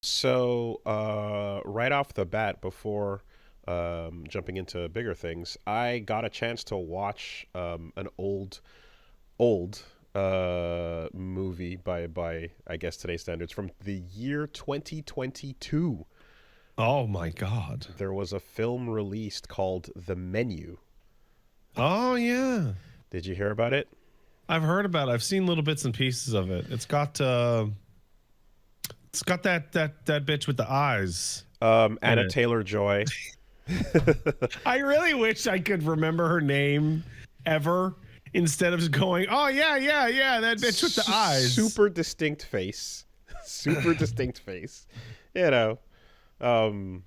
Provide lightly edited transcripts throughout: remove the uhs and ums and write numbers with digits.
So, right off the bat, before jumping into bigger things, I got a chance to watch an old movie by I guess today's standards from the year 2022. Oh my God. There was a film released called The Menu. Oh yeah. Did you hear about it? I've heard about it. I've seen little bits and pieces of it. It's got that bitch with the eyes in Anna it. Taylor-Joy. I really wish I could remember her name ever instead of just going, "Oh yeah, that bitch with the eyes." Super distinct face. Super distinct face. You know. Um,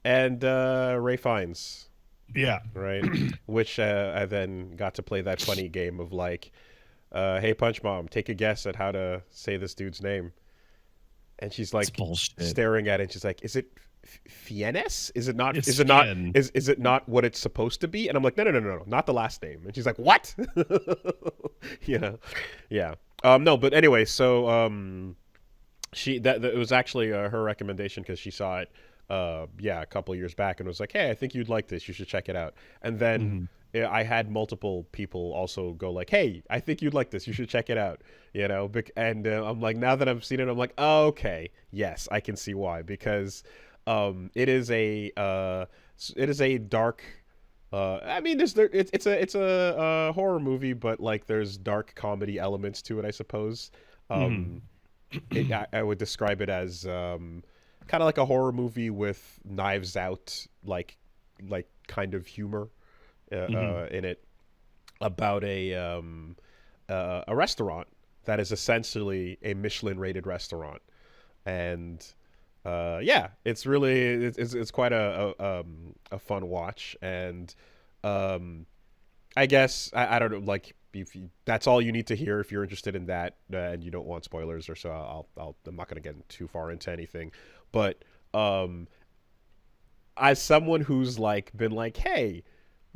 and Ray Fiennes, Yeah. right? Which I then got to play that funny game of like, hey, Punch Mom, take a guess at how to say this dude's name. And she's It's like bullshit. staring at it. And she's like, "Is it Fiennes? Is it not? It's Is it not? Fien. Is it not what it's supposed to be?" And I'm like, "No, not the last name." And she's like, "What?" you know, yeah. No, but anyway, so that it was actually her recommendation because she saw it yeah, a couple years back and was like, "Hey, I think you'd like this. You should check it out." And then Mhm. I had multiple people also go like, "Hey, I think you'd like this. You should check it out." And I'm like, now that I've seen it, I'm like, oh, okay, yes, I can see why, because it is a dark. I mean, it's a horror movie, but like there's dark comedy elements to it, I suppose. Mhm. Um, I would describe it as kind of like a horror movie with Knives Out like kind of humor Mhm. in it about a restaurant that is essentially a Michelin rated restaurant, and yeah, it's quite a fun watch, and um, I guess I don't know, like if that's all you need to hear if you're interested in that, and you don't want spoilers or so. I'm not gonna get too far into anything, but um, as someone who's like been like, hey,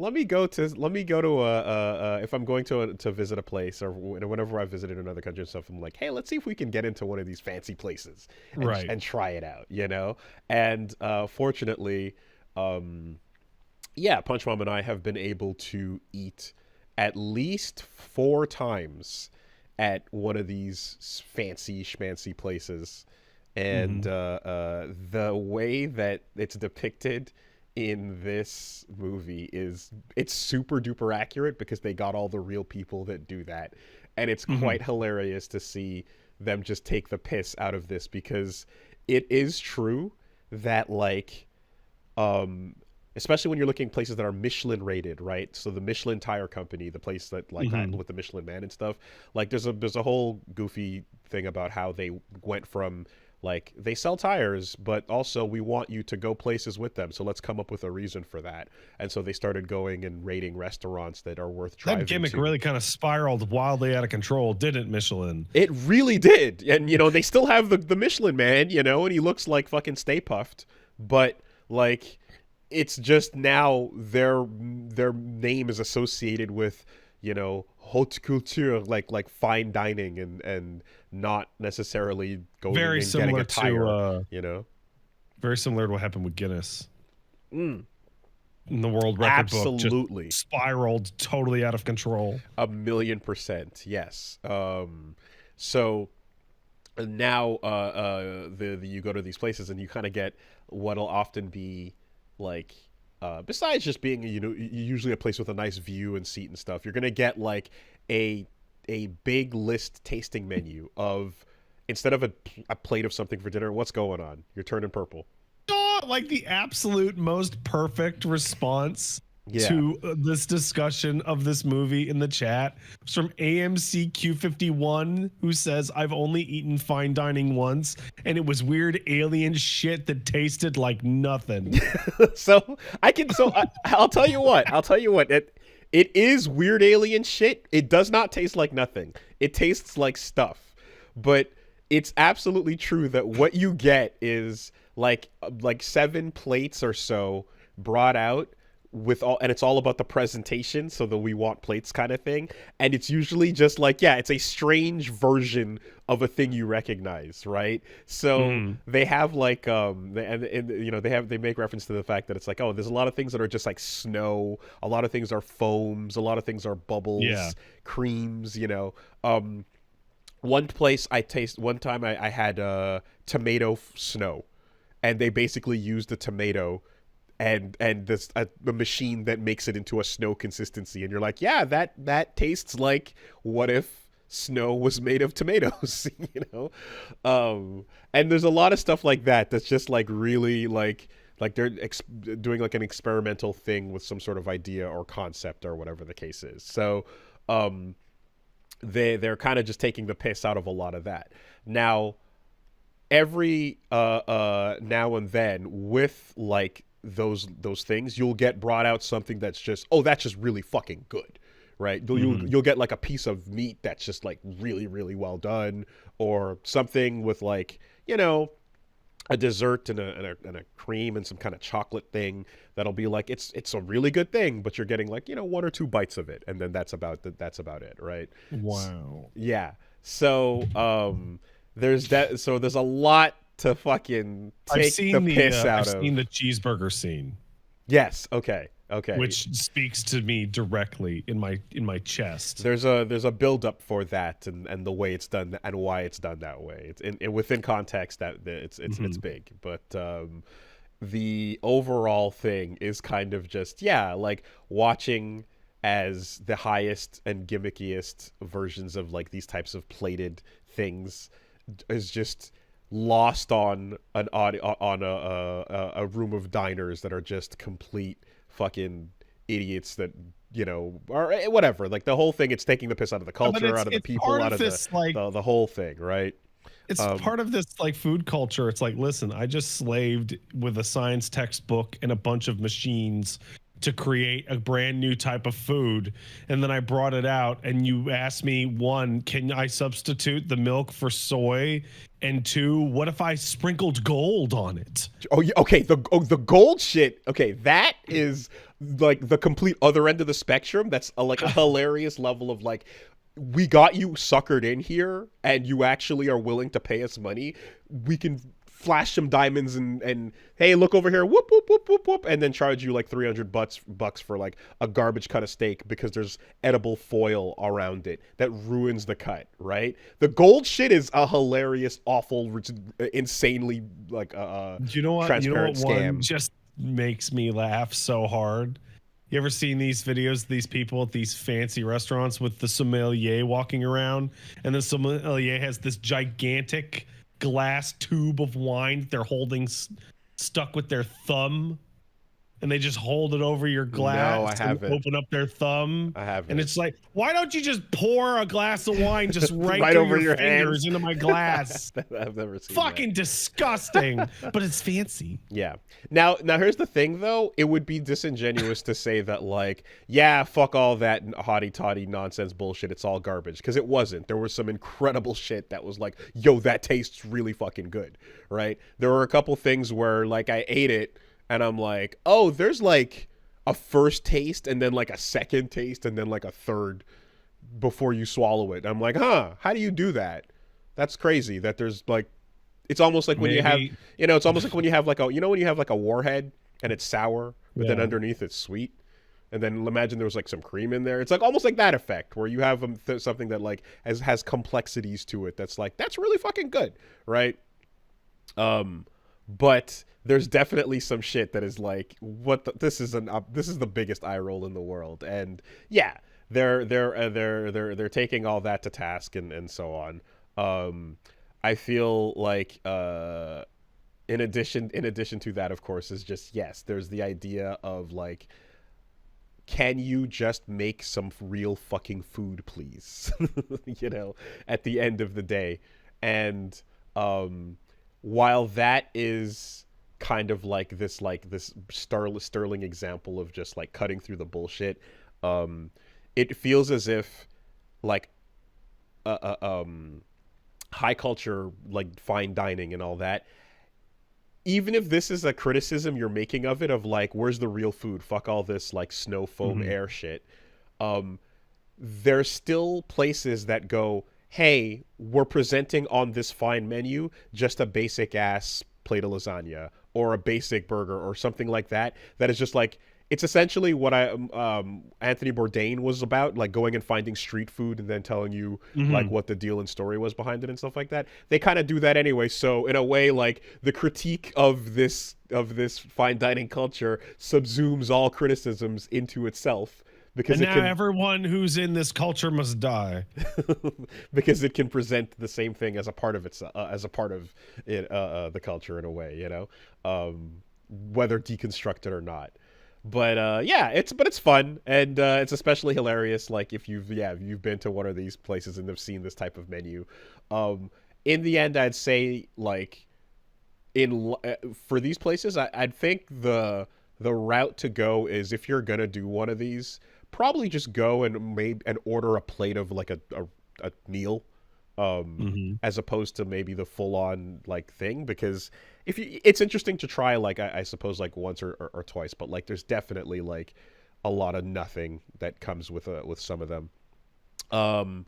let me go to if I'm going to visit a place or whenever I visited another country and stuff, I'm like, hey, let's see if we can get into one of these fancy places Right. and try it out, you know. And fortunately, um, yeah, Punch Mom and I have been able to eat at least four times at one of these fancy schmancy places, and Mhm. the way that it's depicted in this movie is it's super duper accurate because they got all the real people that do that, and it's Mhm. quite hilarious to see them just take the piss out of this because it is true that like um especially when you're looking at places that are Michelin rated, right? So the Michelin Tire Company, the place that like that Mhm. with the Michelin Man and stuff, like there's a whole goofy thing about how they went from like they sell tires, but also we want you to go places with them. So let's come up with a reason for that. And so they started going and rating restaurants that are worth That driving gimmick to. really kind of spiraled wildly out of control, didn't Michelin? It really did. And they still have the Michelin Man, and he looks like fucking Stay Puffed, but like it's just now their name is associated with haute couture, like fine dining, and not necessarily going Very and getting a similar to tire, uh you know. very similar to what happened with Guinness. Mm, In the world record book just absolutely. spiraled totally out of control. 1,000,000%, yes. So now the you go to these places and you kind of get what'll often be like besides just being usually a place with a nice view and seat and stuff, you're gonna get like a a big list tasting menu of instead of a plate of something for dinner, what's going on, you're turning purple. Oh, like the absolute most perfect response Yeah. to this discussion of this movie in the chat was from AMCQ51, who says, I've only eaten fine dining once, and it was weird alien shit that tasted like nothing. I'll tell you what, it is weird alien shit. It does not taste like nothing. It tastes like stuff. But it's absolutely true that what you get is like seven plates or so brought out with all, and it's all about the presentation, so the we want plates kind of thing. And it's usually just like, yeah, it's a strange version of a thing you recognize, right? So Mhm. they have like and you know, they make reference to the fact that it's like, oh, there's a lot of things that are just like snow, a lot of things are foams, a lot of things are Yeah. bubbles, creams, you know. One time I had tomato snow, and they basically used the tomato and this a machine that makes it into a snow consistency, and you're like, yeah, that tastes like what if snow was made of tomatoes, you know. And there's a lot of stuff like that that's just like really like they're doing like an experimental thing with some sort of idea or concept or whatever the case is. So um they're kind of just taking the piss out of a lot of that. Now, every now and then with like those things, you'll get brought out something that's just, oh, that's just really fucking good, right? Mhm. You'll get like a piece of meat that's just like really really well done, or something with like, you know, a dessert and a cream and some kind of chocolate thing that'll be like, it's a really good thing, but you're getting like, you know, one or two bites of it, and then that's about it, right? Wow. Yeah. So there's that. So there's a lot to fucking take the piss I've out seen of. the cheeseburger scene, Yes. Okay. Okay. which speaks to me directly in my chest. There's a build up for that, and the way it's done and why it's done that way. It's within context that it's Mhm. big, but the overall thing is kind of just, yeah, like watching as the highest and gimmickiest versions of like these types of plated things is just lost on an audio, on a room of diners that are just complete fucking idiots that, you know, or whatever. Like the whole thing, it's taking the piss out of the But culture, out of the it's people, part out of of this like the whole thing, right? it's Um, part of this like food culture. It's like, listen, I just slaved with a science textbook and a bunch of machines to create a brand new type of food, and then I brought it out and you asked me, one, can I substitute the milk for soy, and two, what if I sprinkled gold on it? Oh, yeah, okay. The gold shit. Okay, that is like the complete other end of the spectrum. That's like a hilarious level of like, we got you suckered in here, and you actually are willing to pay us money. We can flash some diamonds and hey, look over here, whoop whoop whoop whoop whoop, and then charge you like 300 bucks for like a garbage cut of steak because there's edible foil around it that ruins the cut, right? The gold shit is a hilarious, awful, insanely like You know what? You know what transparent one scam. just makes me laugh so hard? You ever seen these videos, these people at these fancy restaurants with the sommelier walking around, and the sommelier has this gigantic glass tube of wine that they're holding stuck with their thumb, and they just hold it over your No, glass I and haven't. open up their thumb. I And haven't. it's like, why don't you just pour a glass of wine just right Right through over your your fingers hands. into my glass? I've never seen that. Fucking disgusting, but it's fancy. Yeah. Now here's the thing though. It would be disingenuous to say that like, yeah, fuck all that hotty toddy nonsense bullshit. It's all garbage, because it wasn't. There was some incredible shit that was like, yo, that tastes really fucking good, right? There were a couple things where like I ate it and I'm like, oh, there's like a first taste and then like a second taste and then like a third before you swallow it. I'm like, huh, how do you do that? That's crazy. That there's like, it's almost like when you have, Maybe, you know, it's almost like when you have like a, you know, when you have like a warhead and it's sour, but then yeah. underneath it's sweet. And then imagine there was like some cream in there. It's like almost like that effect where you have something that like has complexities to it. That's like, that's really fucking good, right? Um, but there's definitely some shit that is like, this is this is the biggest eye roll in the world, and yeah, they're taking all that to task and so on. I feel like in addition to that, of course, is just, yes, there's the idea of like, can you just make some real fucking food, please? You know, at the end of the day. And um, while that is kind of like this sterling example of just like cutting through the bullshit, um, it feels as if like uh, um, high culture, like fine dining and all that, even if this is a criticism you're making of it, of like, where's the real food? Fuck all this like snow foam Mhm. air shit. Um, there's still places that go, hey, we're presenting on this fine menu just a basic ass plate of lasagna or a basic burger or something like that. That is just like, it's essentially what Anthony Bourdain was about, like going and finding street food and then telling you like Mhm. what the deal and story was behind it and stuff like that. They kind of do that anyway. So in a way, like the critique of this fine dining culture subsumes all criticisms into itself because And it now can everyone who's in this culture must die. because it can present the same thing as a part of its as a part of it the culture in a way, you know, whether deconstructed or not. But yeah, it's fun and it's especially hilarious. Like if you've been to one of these places and have seen this type of menu. In the end, I'd say like for these places, I'd think the route to go is if you're gonna do one of these, probably just go and maybe and order a plate of like a meal, Mhm. as opposed to maybe the full on like thing. Because if you, it's interesting to try like I suppose like once or twice, but like there's definitely like a lot of nothing that comes with some of them. Um,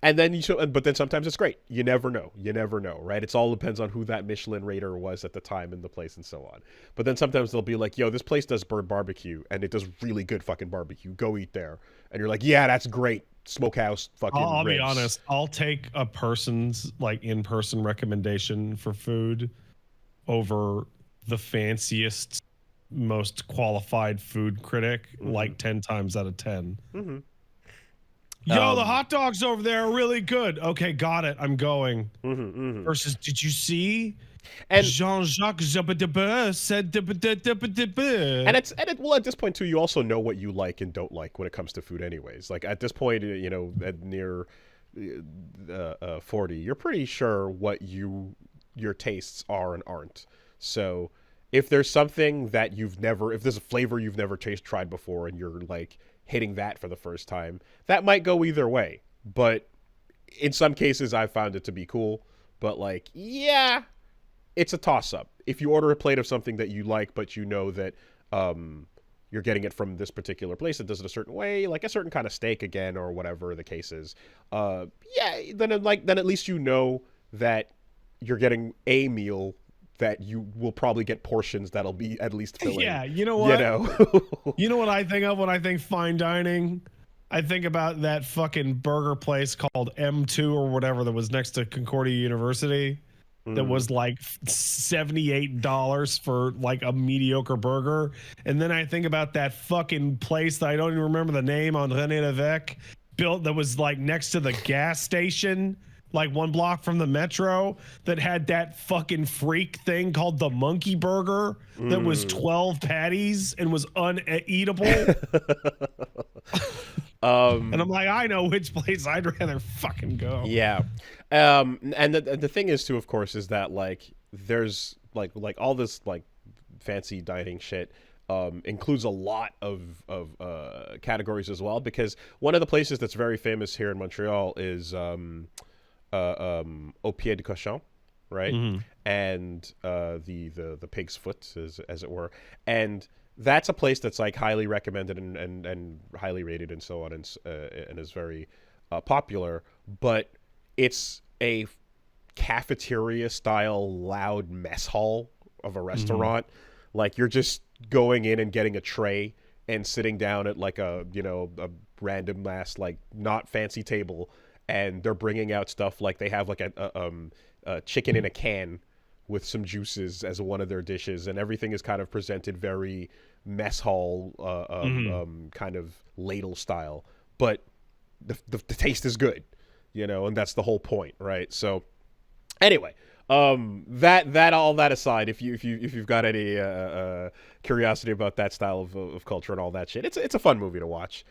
and then but then sometimes it's great. You never know. You never know, right? It's all depends on who that Michelin rater was at the time and the place and so on. But then sometimes they'll be like, "Yo, this place does bird barbecue and it does really good fucking barbecue. Go eat there." And you're like, "Yeah, that's great. Smokehouse fucking I'll be ribs." honest. I'll take a person's like in-person recommendation for food over the fanciest, most qualified food critic Mm-hmm. like 10 times out of 10. Mm-hmm. Yo, the hot dogs over there are really good. Okay, got it. I'm going. Mm-hmm. Mm-hmm. Versus, did you see And Jean-Jacques Zabadaba said and well at this point too, you also know what you like and don't like when it comes to food, anyways. Like at this point, you know, at near 40, you're pretty sure what your tastes are and aren't. So if there's something that if there's a flavor you've never tried before, and you're like hitting that for the first time, that might go either way. But in some cases, I've found it to be cool. But like, yeah, it's a toss up. If you order a plate of something that you like, but you know that you're getting it from this particular place that does it a certain way, like a certain kind of steak again, or whatever the case is, yeah, then at least you know that you're getting a meal that you will probably get portions that'll be at least filling. Yeah, you know You what? know. You know what I think of when I think fine dining? I think about that fucking burger place called M2 or whatever that was next to Concordia University that Mm. was like $78 for like a mediocre burger. And then I think about that fucking place that I don't even remember the name on René Lévesque built that was like next to the gas station, like one block from the metro, that had that fucking freak thing called the monkey burger that was Mm. 12 patties and was uneatable. And I'm um like, I know which place I'd rather fucking go. Yeah. And the thing is too, of course, is that like there's like all this like fancy dining shit includes a lot of categories as well, because one of the places that's very famous here in Montreal is Au Pied de Cochon, right? Mm-hmm. And the pig's foot, as it were. And that's a place that's like highly recommended and highly rated and so on, and is very popular. But it's a cafeteria style loud mess hall of a Mm-hmm. restaurant. Like you're just going in and getting a tray and sitting down at like a random ass like not fancy table, and they're bringing out stuff like they have like a chicken in a can with some juices as one of their dishes, and everything is kind of presented very mess hall Mm-hmm. kind of ladle style, but the taste is good, you know, and that's the whole point, right? So anyway, that all that aside, if you've got any curiosity about that style of culture and all that shit, it's a fun movie to watch.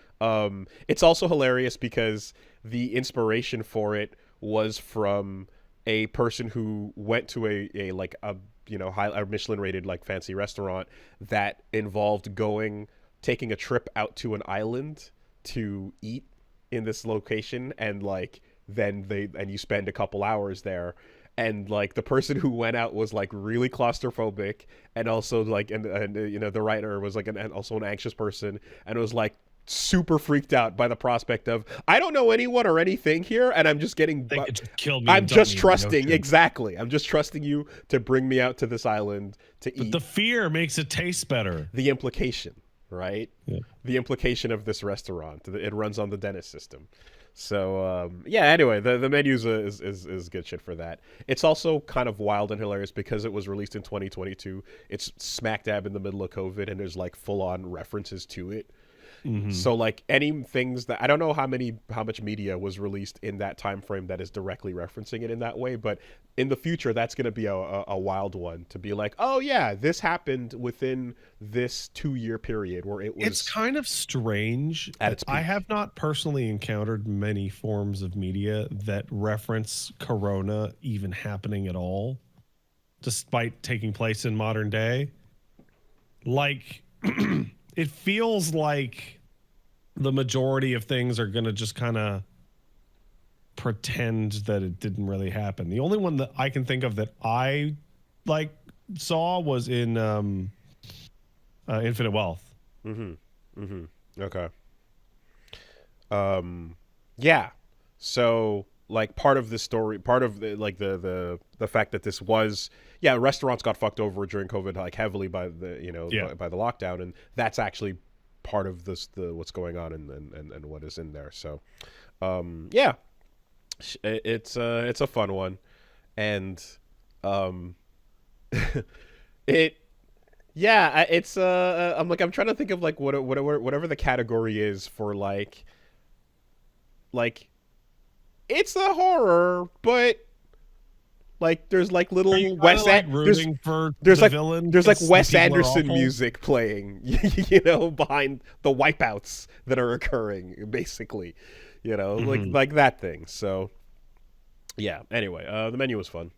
It's also hilarious because the inspiration for it was from a person who went to a like a a Michelin rated like fancy restaurant that involved taking a trip out to an island to eat in this location, and like then you spend a couple hours there, and like the person who went out was like really claustrophobic, and also like and you know the writer was like and also an anxious person, and was like super freaked out by the prospect of I don't know anyone or anything here, and I'm just getting They could just kill me I'm and dump just me in the trusting, ocean. exactly. I'm just trusting you to bring me out to this island to But eat. the fear makes it taste better. The implication, right? Yeah. The implication of this restaurant. It runs on the Dennis system. So yeah. Anyway, the menu is good shit for that. It's also kind of wild and hilarious because it was released in 2022. It's smack dab in the middle of COVID, and there's like full on references to it. So like any things that I don't know how much media was released in that time frame that is directly referencing it in that way, but in the future that's going to be a wild one to be like, oh yeah, this happened within this 2-year period where it was. It's kind of strange. At its I peak. have not personally encountered many forms of media that reference Corona even happening at all, despite taking place in modern day. Like, it feels like the majority of things are going to just kind of pretend that it didn't really happen. The only one that I can think of that I like saw was in Infinite Wealth. Okay. Yeah. So like part of the story, part of the like the fact that this was, yeah, restaurants got fucked over during COVID like heavily by the by the lockdown, and that's actually part of the what's going on and what is in there. So yeah, it's a fun one, and it it's I'm trying to think of like whatever the category is for like it's a horror, but like there's like Are little you kinda, like, there's rooting for there's the like villain there's like 'cause the Wes people are Anderson awful? music playing, behind the wipeouts that are occurring, basically, like that thing. So yeah. Anyway, the menu was fun.